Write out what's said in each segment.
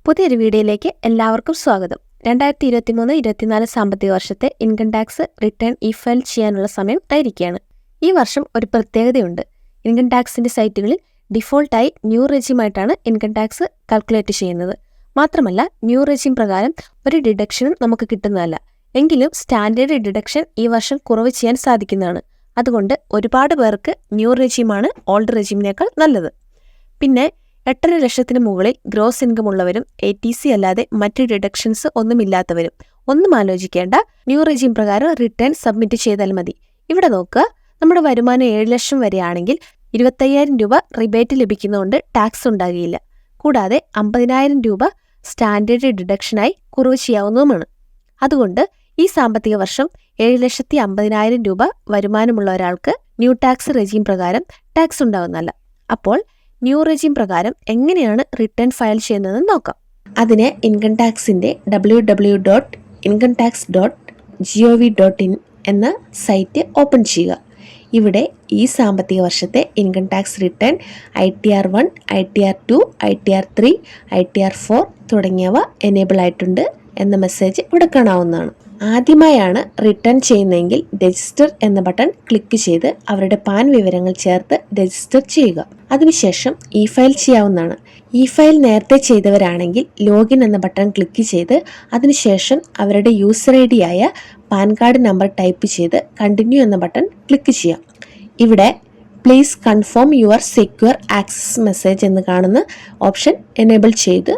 പുതിയൊരു വീഡിയോയിലേക്ക് എല്ലാവർക്കും സ്വാഗതം. 2023-24 സാമ്പത്തിക വർഷത്തെ ഇൻകം ടാക്സ് റിട്ടേൺ ഫയൽ ചെയ്യാനുള്ള സമയം ആയിരിക്കുകയാണ്. ഈ വർഷം ഒരു പ്രത്യേകതയുണ്ട്. ഇൻകം ടാക്സിന്റെ സൈറ്റുകളിൽ ഡിഫോൾട്ടായി ന്യൂ റെജിമായിട്ടാണ് ഇൻകം ടാക്സ് കാൽക്കുലേറ്റ് ചെയ്യുന്നത്. മാത്രമല്ല, ന്യൂ റെജിം പ്രകാരം ഒരു ഡിഡക്ഷനും നമുക്ക് കിട്ടുന്നതല്ല. എങ്കിലും സ്റ്റാൻഡേർഡ് ഡിഡക്ഷൻ ഈ വർഷം കുറവ് ചെയ്യാൻ സാധിക്കുന്നതാണ്. അതുകൊണ്ട് ഒരുപാട് പേർക്ക് ന്യൂ റെജിമാണ് ഓൾഡ് റെജിമിനേക്കാൾ നല്ലത്. പിന്നെ 8.5 ലക്ഷത്തിന് മുകളിൽ ഗ്രോസ് ഇൻകം ഉള്ളവരും ATC അല്ലാതെ മറ്റ് ഡിഡക്ഷൻസ് ഒന്നുമില്ലാത്തവരും ഒന്നും ആലോചിക്കേണ്ട, ന്യൂ റെജിം പ്രകാരം റിട്ടേൺ സബ്മിറ്റ് ചെയ്താൽ മതി. ഇവിടെ നോക്കുക, നമ്മുടെ വരുമാനം 7 ലക്ഷം വരെയാണെങ്കിൽ 25,000 രൂപ റിബേറ്റ് ലഭിക്കുന്നതുകൊണ്ട് ടാക്സ് ഉണ്ടാകുകയില്ല. കൂടാതെ 50,000 രൂപ സ്റ്റാൻഡേർഡ് ഡിഡക്ഷനായി കുറവ് ചെയ്യാവുന്നതുമാണ്. അതുകൊണ്ട് ഈ സാമ്പത്തിക വർഷം 7,50,000 രൂപ വരുമാനമുള്ള ഒരാൾക്ക് ന്യൂ ടാക്സ് റെജിം പ്രകാരം ടാക്സ് ഉണ്ടാകുന്നതല്ല. അപ്പോൾ ന്യൂ റെജിം പ്രകാരം എങ്ങനെയാണ് റിട്ടേൺ ഫയൽ ചെയ്യുന്നതെന്ന് നോക്കാം. അതിന് ഇൻകം ടാക്സിന്റെ www.incometax.gov.in എന്ന സൈറ്റ് ഓപ്പൺ ചെയ്യുക. ഇവിടെ ഈ സാമ്പത്തിക വർഷത്തെ income tax return ITR1, ITR2, ITR3, ITR4 തുടങ്ങിയവ എനേബിൾ ആയിട്ടുണ്ട് എന്ന മെസ്സേജ് ഇവിടെ കാണാവുന്നതാണ്. ആദ്യമായാണ് റിട്ടേൺ ചെയ്യുന്നതെങ്കിൽ രജിസ്റ്റർ എന്ന ബട്ടൺ ക്ലിക്ക് ചെയ്ത് അവരുടെ പാൻ വിവരങ്ങൾ ചേർത്ത് രജിസ്റ്റർ ചെയ്യുക. അതിനുശേഷം ഫയൽ ചെയ്യാവുന്നതാണ്. ഫയൽ നേരത്തെ ചെയ്തവരാണെങ്കിൽ ലോഗിൻ എന്ന ബട്ടൺ ക്ലിക്ക് ചെയ്ത് അതിനുശേഷം അവരുടെ യൂസർ ID ആയ പാൻ കാർഡ് നമ്പർ ടൈപ്പ് ചെയ്ത് കണ്ടിന്യൂ എന്ന ബട്ടൺ ക്ലിക്ക് ചെയ്യാം. ഇവിടെ please confirm your secure access message എന്ന് കാണുന്ന ഓപ്ഷൻ എനേബിൾ ചെയ്ത്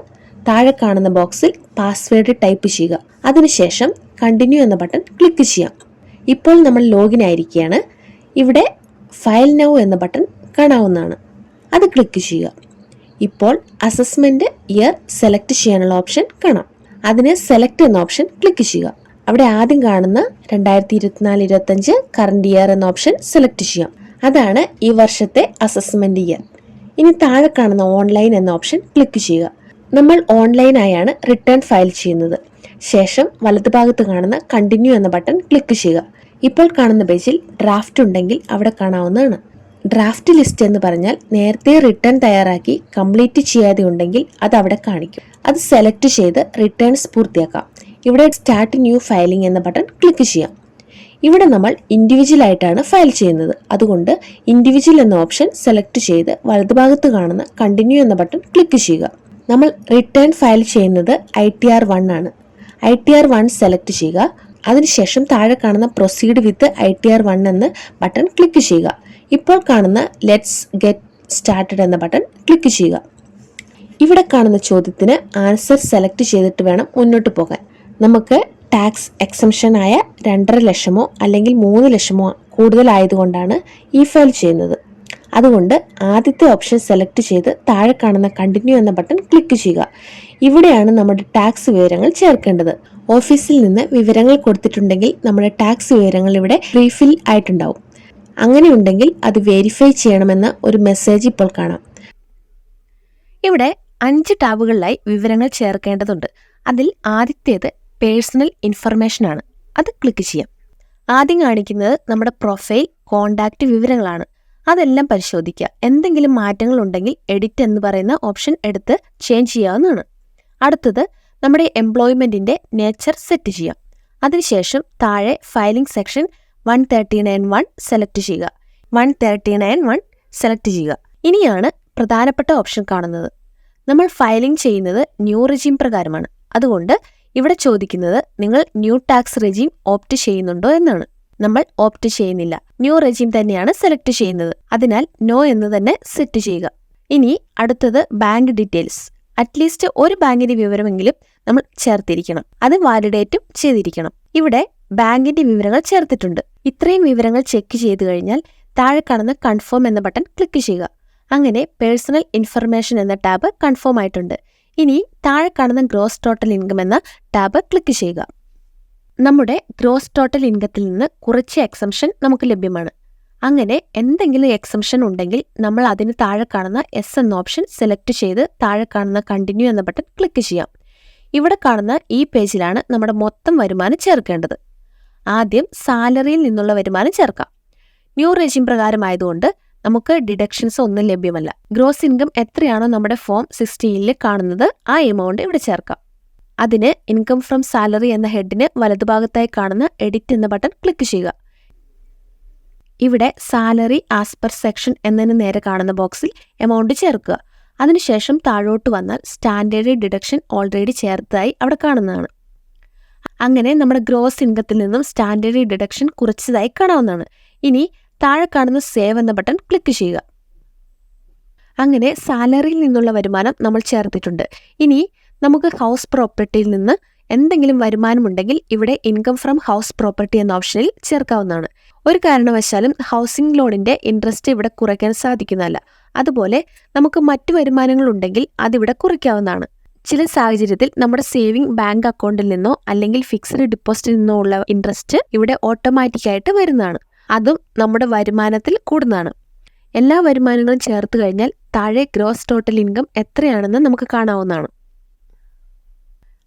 താഴെ കാണുന്ന ബോക്സിൽ പാസ്വേഡ് ടൈപ്പ് ചെയ്യുക. അതിനുശേഷം കണ്ടിന്യൂ എന്ന ബട്ടൺ ക്ലിക്ക് ചെയ്യാം. ഇപ്പോൾ നമ്മൾ ലോഗിൻ ആയിരിക്കുകയാണ്. ഇവിടെ ഫയൽ നൗ എന്ന ബട്ടൺ കാണാവുന്നതാണ്. അത് ക്ലിക്ക് ചെയ്യുക. ഇപ്പോൾ അസസ്മെന്റ് ഇയർ സെലക്ട് ചെയ്യാനുള്ള ഓപ്ഷൻ കാണാം. അതിന് സെലക്ട് എന്ന ഓപ്ഷൻ ക്ലിക്ക് ചെയ്യുക. അവിടെ ആദ്യം കാണുന്ന 2024-25 കറന്റ് ഇയർ എന്ന ഓപ്ഷൻ സെലക്ട് ചെയ്യാം. അതാണ് ഈ വർഷത്തെ അസസ്മെന്റ് ഇയർ. ഇനി താഴെ കാണുന്ന ഓൺലൈൻ എന്ന ഓപ്ഷൻ ക്ലിക്ക് ചെയ്യുക. നമ്മൾ ഓൺലൈനായാണ് റിട്ടേൺ ഫയൽ ചെയ്യുന്നത്. ശേഷം വലതുഭാഗത്ത് കാണുന്ന കണ്ടിന്യൂ എന്ന ബട്ടൺ ക്ലിക്ക് ചെയ്യുക. ഇപ്പോൾ കാണുന്ന പേജിൽ ഡ്രാഫ്റ്റ് ഉണ്ടെങ്കിൽ അവിടെ കാണാവുന്നതാണ്. ഡ്രാഫ്റ്റ് ലിസ്റ്റ് എന്ന് പറഞ്ഞാൽ നേരത്തെ റിട്ടേൺ തയ്യാറാക്കി കംപ്ലീറ്റ് ചെയ്യാതെ ഉണ്ടെങ്കിൽ അത് അവിടെ കാണിക്കും. അത് സെലക്ട് ചെയ്ത് റിട്ടേൺസ് പൂർത്തിയാക്കാം. ഇവിടെ സ്റ്റാർട്ട് ന്യൂ ഫയലിംഗ് എന്ന ബട്ടൺ ക്ലിക്ക് ചെയ്യാം. ഇവിടെ നമ്മൾ ഇൻഡിവിജ്വൽ ആയിട്ടാണ് ഫയൽ ചെയ്യുന്നത്. അതുകൊണ്ട് ഇൻഡിവിജ്വൽ എന്ന ഓപ്ഷൻ സെലക്ട് ചെയ്ത് വലതുഭാഗത്ത് കാണുന്ന കണ്ടിന്യൂ എന്ന ബട്ടൺ ക്ലിക്ക് ചെയ്യുക. നമ്മൾ റിട്ടേൺ ഫയൽ ചെയ്യുന്നത് ITR1 ആണ്. ITR1 സെലക്ട് ചെയ്യുക. അതിനുശേഷം താഴെ കാണുന്ന പ്രൊസീഡ് വിത്ത് ITR1 എന്ന ബട്ടൺ ക്ലിക്ക് ചെയ്യുക. ഇപ്പോൾ കാണുന്ന ലെറ്റ്സ് ഗെറ്റ് സ്റ്റാർട്ടഡ് എന്ന ബട്ടൺ ക്ലിക്ക് ചെയ്യുക. ഇവിടെ കാണുന്ന ചോദ്യത്തിന് ആൻസർ സെലക്ട് ചെയ്തിട്ട് വേണം മുന്നോട്ട് പോകാൻ. നമുക്ക് ടാക്സ് എക്സംഷൻ ആയ 2.5 ലക്ഷമോ അല്ലെങ്കിൽ 3 ലക്ഷമോ കൂടുതലായതുകൊണ്ടാണ് ഫയൽ ചെയ്യുന്നത്. അതുകൊണ്ട് ആദ്യത്തെ ഓപ്ഷൻ സെലക്ട് ചെയ്ത് താഴെ കാണുന്ന കണ്ടിന്യൂ എന്ന ബട്ടൺ ക്ലിക്ക് ചെയ്യുക. ഇവിടെയാണ് നമ്മുടെ ടാക്സ് വിവരങ്ങൾ ചേർക്കേണ്ടത്. ഓഫീസിൽ നിന്ന് വിവരങ്ങൾ കൊടുത്തിട്ടുണ്ടെങ്കിൽ നമ്മുടെ ടാക്സ് വിവരങ്ങൾ ഇവിടെ റീഫിൽ ആയിട്ടുണ്ടാവും. അങ്ങനെ ഉണ്ടെങ്കിൽ അത് വെരിഫൈ ചെയ്യണമെന്ന ഒരു മെസ്സേജ് ഇപ്പോൾ കാണാം. ഇവിടെ 5 ടാബുകളിലായി വിവരങ്ങൾ ചേർക്കേണ്ടതുണ്ട്. അതിൽ ആദ്യത്തേത് പേഴ്സണൽ ഇൻഫർമേഷൻ ആണ്. അത് ക്ലിക്ക് ചെയ്യാം. ആദ്യം കാണിക്കുന്നത് നമ്മുടെ പ്രൊഫൈൽ, കോണ്ടാക്ട് വിവരങ്ങളാണ്. അതെല്ലാം പരിശോധിക്കുക. എന്തെങ്കിലും മാറ്റങ്ങൾ ഉണ്ടെങ്കിൽ എഡിറ്റ് എന്ന് പറയുന്ന ഓപ്ഷൻ എടുത്ത് ചേഞ്ച് ചെയ്യാവുന്നതാണ്. അടുത്തത് നമ്മുടെ എംപ്ലോയ്മെന്റിന്റെ നേച്ചർ സെറ്റ് ചെയ്യാം. അതിനുശേഷം താഴെ ഫയലിംഗ് സെക്ഷൻ 139(1) സെലക്ട് ചെയ്യുക. 139(1) സെലക്ട് ചെയ്യുക. ഇനിയാണ് പ്രധാനപ്പെട്ട ഓപ്ഷൻ കാണുന്നത്. നമ്മൾ ഫയലിംഗ് ചെയ്യുന്നത് ന്യൂ റെജിം പ്രകാരമാണ്. അതുകൊണ്ട് ഇവിടെ ചോദിക്കുന്നത് നിങ്ങൾ ന്യൂ ടാക്സ് റെജിം ഓപ്റ്റ് ചെയ്യുന്നുണ്ടോ എന്നാണ്. നമ്മൾ ഓപ്റ്റ് ചെയ്യുന്നില്ല. ന്യൂ റെജിം തന്നെയാണ് സെലക്ട് ചെയ്യുന്നത്. അതിനാൽ നോ എന്ന് തന്നെ സെറ്റ് ചെയ്യുക. ഇനി അടുത്തത് ബാങ്ക് ഡീറ്റെയിൽസ്. അറ്റ്ലീസ്റ്റ് ഒരു ബാങ്കിന്റെ വിവരമെങ്കിലും നമ്മൾ ചേർത്തിരിക്കണം. അത് വാലിഡേറ്റും ചെയ്തിരിക്കണം. ഇവിടെ ബാങ്കിന്റെ വിവരങ്ങൾ ചേർത്തിട്ടുണ്ട്. ഇത്രയും വിവരങ്ങൾ ചെക്ക് ചെയ്ത് കഴിഞ്ഞാൽ താഴെ കാണുന്ന കൺഫേം എന്ന ബട്ടൺ ക്ലിക്ക് ചെയ്യുക. അങ്ങനെ പേഴ്സണൽ ഇൻഫർമേഷൻ എന്ന ടാബ് കൺഫേം ആയിട്ടുണ്ട്. ഇനി താഴെ കാണുന്ന ഗ്രോസ് ടോട്ടൽ ഇൻകം എന്ന ടാബ് ക്ലിക്ക് ചെയ്യുക. നമ്മുടെ ഗ്രോസ് ടോട്ടൽ ഇൻകത്തിൽ നിന്ന് കുറച്ച് എക്സംഷൻ നമുക്ക് ലഭ്യമാണ്. അങ്ങനെ എന്തെങ്കിലും എക്സംഷൻ ഉണ്ടെങ്കിൽ നമ്മൾ അതിന് താഴെ കാണുന്ന S എന്ന ഓപ്ഷൻ സെലക്ട് ചെയ്ത് താഴെ കാണുന്ന കണ്ടിന്യൂ എന്ന ബട്ടൺ ക്ലിക്ക് ചെയ്യാം. ഇവിടെ കാണുന്ന ഈ പേജിലാണ് നമ്മുടെ മൊത്തം വരുമാനം ചേർക്കേണ്ടത്. ആദ്യം സാലറിയിൽ നിന്നുള്ള വരുമാനം ചേർക്കാം. ന്യൂ റെജിം പ്രകാരമായതുകൊണ്ട് നമുക്ക് ഡിഡക്ഷൻസ് ഒന്നും ലഭ്യമല്ല. ഗ്രോസ് ഇൻകം എത്രയാണോ നമ്മുടെ ഫോം 16 കാണുന്നത് ആ എമൗണ്ട് ഇവിടെ ചേർക്കാം. അതിന് ഇൻകം ഫ്രം സാലറി എന്ന ഹെഡിന് വലതുഭാഗത്തായി കാണുന്ന എഡിറ്റ് എന്ന ബട്ടൺ ക്ലിക്ക് ചെയ്യുക. ഇവിടെ സാലറി ആസ് പെർ സെക്ഷൻ എന്നതിന് നേരെ കാണുന്ന ബോക്സിൽ എമൗണ്ട് ചേർക്കുക. അതിനുശേഷം താഴോട്ട് വന്നാൽ സ്റ്റാൻഡേർഡ് ഡിഡക്ഷൻ ഓൾറെഡി ചേർത്തതായി അവിടെ കാണുന്നതാണ്. അങ്ങനെ നമ്മുടെ ഗ്രോസ് ഇൻകത്തിൽ നിന്നും സ്റ്റാൻഡേർഡ് ഡിഡക്ഷൻ കുറച്ചതായി കാണാവുന്നതാണ്. ഇനി താഴെ കാണുന്ന സേവ് എന്ന ബട്ടൺ ക്ലിക്ക് ചെയ്യുക. അങ്ങനെ സാലറിയിൽ നിന്നുള്ള വരുമാനം നമ്മൾ ചേർത്തിട്ടുണ്ട്. ഇനി നമുക്ക് ഹൗസ് പ്രോപ്പർട്ടിയിൽ നിന്ന് എന്തെങ്കിലും വരുമാനമുണ്ടെങ്കിൽ ഇവിടെ ഇൻകം ഫ്രം ഹൗസ് പ്രോപ്പർട്ടി എന്ന ഓപ്ഷനിൽ ചേർക്കാവുന്നതാണ്. ഒരു കാരണവശാലും ഹൗസിംഗ് ലോണിന്റെ ഇൻട്രസ്റ്റ് ഇവിടെ കുറയ്ക്കാൻ സാധിക്കുന്നതല്ല. അതുപോലെ നമുക്ക് മറ്റു വരുമാനങ്ങളുണ്ടെങ്കിൽ അതിവിടെ കുറയ്ക്കാവുന്നതാണ്. ചില സാഹചര്യത്തിൽ നമ്മുടെ സേവിംഗ് ബാങ്ക് അക്കൗണ്ടിൽ നിന്നോ അല്ലെങ്കിൽ ഫിക്സഡ് ഡിപ്പോസിറ്റിൽ നിന്നോ ഉള്ള ഇൻട്രസ്റ്റ് ഇവിടെ ഓട്ടോമാറ്റിക്കായിട്ട് വരുന്നതാണ്. അതും നമ്മുടെ വരുമാനത്തിൽ കൂടുന്നതാണ്. എല്ലാ വരുമാനങ്ങളും ചേർത്ത് കഴിഞ്ഞാൽ താഴെ ഗ്രോസ് ടോട്ടൽ ഇൻകം എത്രയാണെന്ന് നമുക്ക് കാണാവുന്നതാണ്.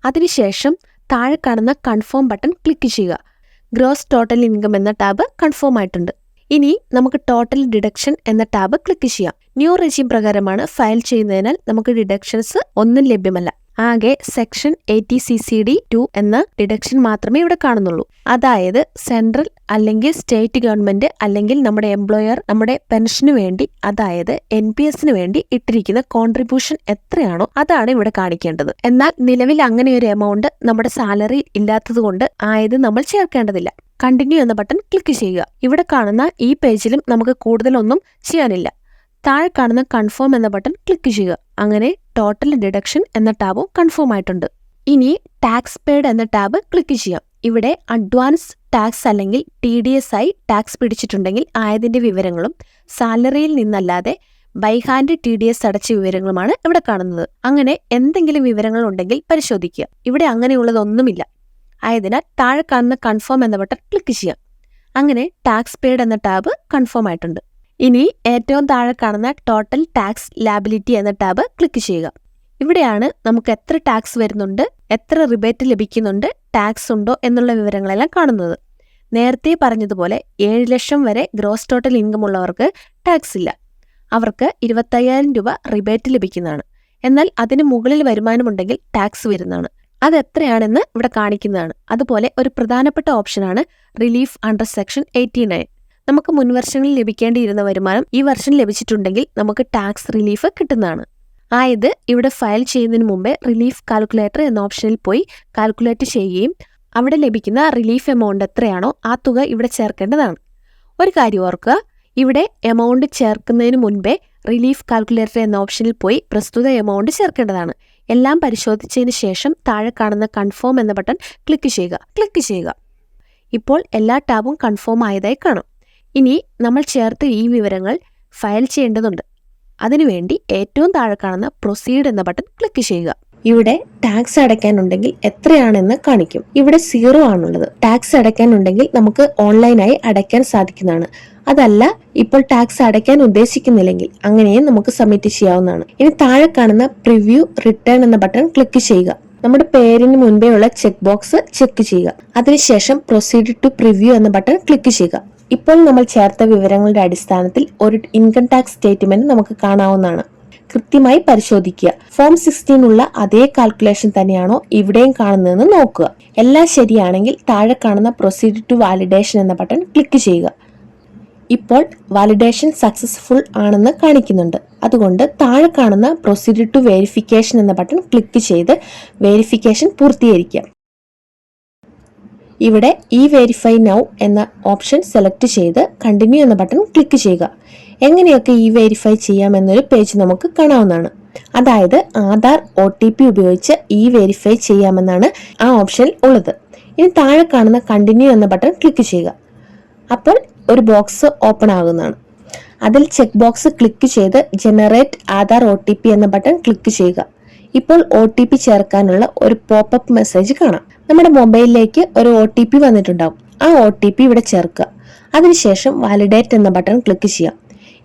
അതിനുശേഷം താഴെ കാണുന്ന കൺഫേം ബട്ടൺ ക്ലിക്ക് ചെയ്യുക. ഗ്രോസ് ടോട്ടൽ ഇൻകം എന്ന ടാബ് കൺഫേം ആയിട്ടുണ്ട്. ഇനി നമുക്ക് ടോട്ടൽ ഡിഡക്ഷൻ എന്ന ടാബ് ക്ലിക്ക് ചെയ്യാം. ന്യൂ റെജീം പ്രകാരമാണ് ഫയൽ ചെയ്യുന്നതിനാൽ നമുക്ക് ഡിഡക്ഷൻസ് ഒന്നും ലഭ്യമല്ല. ആകെ സെക്ഷൻ 80CCD2 എന്ന ഡിഡക്ഷൻ മാത്രമേ ഇവിടെ കാണുന്നുള്ളൂ. അതായത് സെൻട്രൽ അല്ലെങ്കിൽ സ്റ്റേറ്റ് ഗവൺമെന്റ് അല്ലെങ്കിൽ നമ്മുടെ എംപ്ലോയർ നമ്മുടെ പെൻഷന് വേണ്ടി അതായത് NPSന് വേണ്ടി ഇട്ടിരിക്കുന്ന കോൺട്രിബ്യൂഷൻ എത്രയാണോ അതാണ് ഇവിടെ കാണിക്കേണ്ടത്. എന്നാൽ നിലവിൽ അങ്ങനെ ഒരു എമൗണ്ട് നമ്മുടെ സാലറി ഇല്ലാത്തതുകൊണ്ട് ആയത് നമ്മൾ ചേർക്കേണ്ടതില്ല. കണ്ടിന്യൂ എന്ന ബട്ടൺ ക്ലിക്ക് ചെയ്യുക. ഇവിടെ കാണുന്ന ഈ പേജിലും നമുക്ക് കൂടുതലൊന്നും ചെയ്യാനില്ല. താഴെ കാണുന്ന കൺഫേം എന്ന ബട്ടൺ ക്ലിക്ക് ചെയ്യുക. അങ്ങനെ ടോട്ടൽ ഡിഡക്ഷൻ എന്ന ടാബും കൺഫേം ആയിട്ടുണ്ട്. ഇനി ടാക്സ് പെയ്ഡ് എന്ന ടാബ് ക്ലിക്ക് ചെയ്യാം. ഇവിടെ അഡ്വാൻസ് ടാക്സ് അല്ലെങ്കിൽ TDS ആയി ടാക്സ് പിടിച്ചിട്ടുണ്ടെങ്കിൽ ആയതിന്റെ വിവരങ്ങളും സാലറിയിൽ നിന്നല്ലാതെ ബൈ ഹാൻഡ് TDS അടച്ച വിവരങ്ങളുമാണ് ഇവിടെ കാണുന്നത്. അങ്ങനെ എന്തെങ്കിലും വിവരങ്ങൾ ഉണ്ടെങ്കിൽ പരിശോധിക്കുക. ഇവിടെ അങ്ങനെയുള്ളതൊന്നുമില്ല. ആയതിനാൽ താഴെ കാണുന്ന കൺഫേം എന്ന ബട്ടൺ ക്ലിക്ക് ചെയ്യാം. അങ്ങനെ ടാക്സ് പെയ്ഡ് എന്ന ടാബ് കൺഫേം ആയിട്ടുണ്ട്. ഇനി ഏറ്റവും താഴെ കാണുന്ന ടോട്ടൽ ടാക്സ് ലാബിലിറ്റി എന്ന ടാബ് ക്ലിക്ക് ചെയ്യുക. ഇവിടെയാണ് നമുക്ക് എത്ര ടാക്സ് വരുന്നുണ്ട്, എത്ര റിബേറ്റ് ലഭിക്കുന്നുണ്ട്, ടാക്സ് ഉണ്ടോ എന്നുള്ള വിവരങ്ങളെല്ലാം കാണുന്നത്. നേരത്തെ പറഞ്ഞതുപോലെ 7 ലക്ഷം വരെ ഗ്രോസ് ടോട്ടൽ ഇൻകം ഉള്ളവർക്ക് ടാക്സ് ഇല്ല. അവർക്ക് 25,000 രൂപ റിബേറ്റ് ലഭിക്കുന്നതാണ്. എന്നാൽ അതിന് മുകളിൽ വരുമാനമുണ്ടെങ്കിൽ ടാക്സ് വരുന്നതാണ്. അതെത്രയാണെന്ന് ഇവിടെ കാണിക്കുന്നതാണ്. അതുപോലെ ഒരു പ്രധാനപ്പെട്ട ഓപ്ഷനാണ് റിലീഫ് അണ്ടർ സെക്ഷൻ 89. നമുക്ക് മുൻവർഷങ്ങളിൽ ലഭിക്കേണ്ടിയിരുന്ന വരുമാനം ഈ വർഷം ലഭിച്ചിട്ടുണ്ടെങ്കിൽ നമുക്ക് ടാക്സ് റിലീഫ് കിട്ടുന്നതാണ്. ആയത് ഇവിടെ ഫയൽ ചെയ്യുന്നതിന് മുമ്പേ റിലീഫ് കാൽക്കുലേറ്റർ എന്ന ഓപ്ഷനിൽ പോയി കാൽക്കുലേറ്റ് ചെയ്യുകയും അവിടെ ലഭിക്കുന്ന റിലീഫ് എമൗണ്ട് എത്രയാണോ ആ തുക ഇവിടെ ചേർക്കേണ്ടതാണ്. ഒരു കാര്യം ഓർക്കുക, ഇവിടെ എമൗണ്ട് ചേർക്കുന്നതിന് മുൻപേ റിലീഫ് കാൽക്കുലേറ്റർ എന്ന ഓപ്ഷനിൽ പോയി പ്രസ്തുത എമൗണ്ട് ചേർക്കേണ്ടതാണ്. എല്ലാം പരിശോധിച്ചതിന് ശേഷം താഴെ കാണുന്ന കൺഫേം എന്ന ബട്ടൺ ക്ലിക്ക് ചെയ്യുക. ഇപ്പോൾ എല്ലാ ടാബും കൺഫേം ആയതായി കാണാം. ഇനി നമ്മൾ ചേർത്ത ഈ വിവരങ്ങൾ ഫയൽ ചെയ്യേണ്ടതുണ്ട്. അതിനുവേണ്ടി ഏറ്റവും താഴെ കാണുന്ന പ്രൊസീഡ് എന്ന ബട്ടൺ ക്ലിക്ക് ചെയ്യുക. ഇവിടെ ടാക്സ് അടയ്ക്കാനുണ്ടെങ്കിൽ എത്രയാണെന്ന് കാണിക്കും. ഇവിടെ 0 ആണുള്ളത്. ടാക്സ് അടയ്ക്കാനുണ്ടെങ്കിൽ നമുക്ക് ഓൺലൈനായി അടയ്ക്കാൻ സാധിക്കുന്നതാണ്. അതല്ല ഇപ്പോൾ ടാക്സ് അടയ്ക്കാൻ ഉദ്ദേശിക്കുന്നില്ലെങ്കിൽ അങ്ങനെയും നമുക്ക് സബ്മിറ്റ് ചെയ്യാവുന്നതാണ്. ഇനി താഴെ കാണുന്ന പ്രിവ്യൂ റിട്ടേൺ എന്ന ബട്ടൺ ക്ലിക്ക് ചെയ്യുക. നമ്മുടെ പേരിന് മുൻപേ ഉള്ള ചെക്ക് ബോക്സ് ചെക്ക് ചെയ്യുക. അതിനുശേഷം പ്രൊസീഡ് ടു പ്രിവ്യൂ എന്ന ബട്ടൺ ക്ലിക്ക് ചെയ്യുക. ഇപ്പോൾ നമ്മൾ ചേർത്ത വിവരങ്ങളുടെ അടിസ്ഥാനത്തിൽ ഒരു ഇൻകം ടാക്സ് സ്റ്റേറ്റ്മെന്റ് നമുക്ക് കാണാവുന്നതാണ്. കൃത്യമായി പരിശോധിക്കുക. ഫോം 16 ഉള്ള അതേ കാൽക്കുലേഷൻ തന്നെയാണോ ഇവിടെയും കാണുന്നതെന്ന് നോക്കുക. എല്ലാം ശരിയാണെങ്കിൽ താഴെ കാണുന്ന പ്രൊസീഡ് ടു വാലിഡേഷൻ എന്ന ബട്ടൺ ക്ലിക്ക് ചെയ്യുക. ഇപ്പോൾ വാലിഡേഷൻ സക്സസ്ഫുൾ ആണെന്ന് കാണിക്കുന്നുണ്ട്. അതുകൊണ്ട് താഴെ കാണുന്ന പ്രൊസീഡ് ടു വെരിഫിക്കേഷൻ എന്ന ബട്ടൺ ക്ലിക്ക് ചെയ്ത് വെരിഫിക്കേഷൻ പൂർത്തീകരിക്കാം. ഇവിടെ വെരിഫൈ നൗ എന്ന ഓപ്ഷൻ സെലക്ട് ചെയ്ത് കണ്ടിന്യൂ എന്ന ബട്ടൺ ക്ലിക്ക് ചെയ്യുക. എങ്ങനെയൊക്കെ വെരിഫൈ ചെയ്യാം എന്നൊരു പേജ് നമുക്ക് കാണാവുന്നതാണ്. അതായത് ആധാർ OTP ഉപയോഗിച്ച് വെരിഫൈ ചെയ്യാമെന്നാണ് ആ ഓപ്ഷൻ ഉള്ളത്. ഇനി താഴെ കാണുന്ന കണ്ടിന്യൂ എന്ന ബട്ടൺ ക്ലിക്ക് ചെയ്യുക. അപ്പോൾ ഒരു ബോക്സ് ഓപ്പൺ ആകുന്നതാണ്. അതിൽ ചെക്ക് ബോക്സ് ക്ലിക്ക് ചെയ്ത് ജനറേറ്റ് ആധാർ OTP എന്ന ബട്ടൺ ക്ലിക്ക് ചെയ്യുക. ഇപ്പോൾ OTP ചേർക്കാനുള്ള ഒരു പോപ്പപ്പ് മെസ്സേജ് കാണാം. നമ്മുടെ മൊബൈലിലേക്ക് ഒരു OTP വന്നിട്ടുണ്ടാവും. ആ OTP ഇവിടെ ചേർക്കുക. അതിനുശേഷം വാലിഡേറ്റ് എന്ന ബട്ടൺ ക്ലിക്ക് ചെയ്യാം.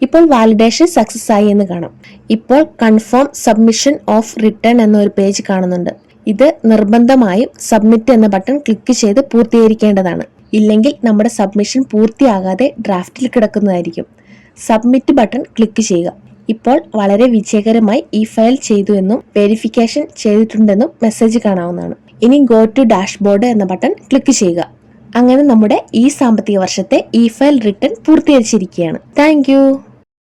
ഇപ്പോൾ വാലിഡേഷൻ സക്സസ് ആയി എന്ന് കാണാം. ഇപ്പോൾ കൺഫേം സബ്മിഷൻ ഓഫ് റിട്ടേൺ എന്ന ഒരു പേജ് കാണുന്നുണ്ട്. ഇത് നിർബന്ധമായും സബ്മിറ്റ് എന്ന ബട്ടൺ ക്ലിക്ക് ചെയ്ത് പൂർത്തീകരിക്കേണ്ടതാണ്. ഇല്ലെങ്കിൽ നമ്മുടെ സബ്മിഷൻ പൂർത്തിയാകാതെ ഡ്രാഫ്റ്റിൽ കിടക്കുന്നതായിരിക്കും. സബ്മിറ്റ് ബട്ടൺ ക്ലിക്ക് ചെയ്യുക. ഇപ്പോൾ വളരെ വിജയകരമായി ഈ ഫയൽ ചെയ്തു എന്നും വെരിഫിക്കേഷൻ ചെയ്തിട്ടുണ്ടെന്നും മെസ്സേജ് കാണാവുന്നതാണ്. ഇനി ഗോ ടു ഡാഷ്ബോർഡ് എന്ന ബട്ടൺ ക്ലിക്ക് ചെയ്യുക. അങ്ങനെ നമ്മുടെ ഈ സാമ്പത്തിക വർഷത്തെ ഇ ഫയൽ റിട്ടേൺ പൂർത്തീകരിച്ചിരിക്കുകയാണ്. താങ്ക്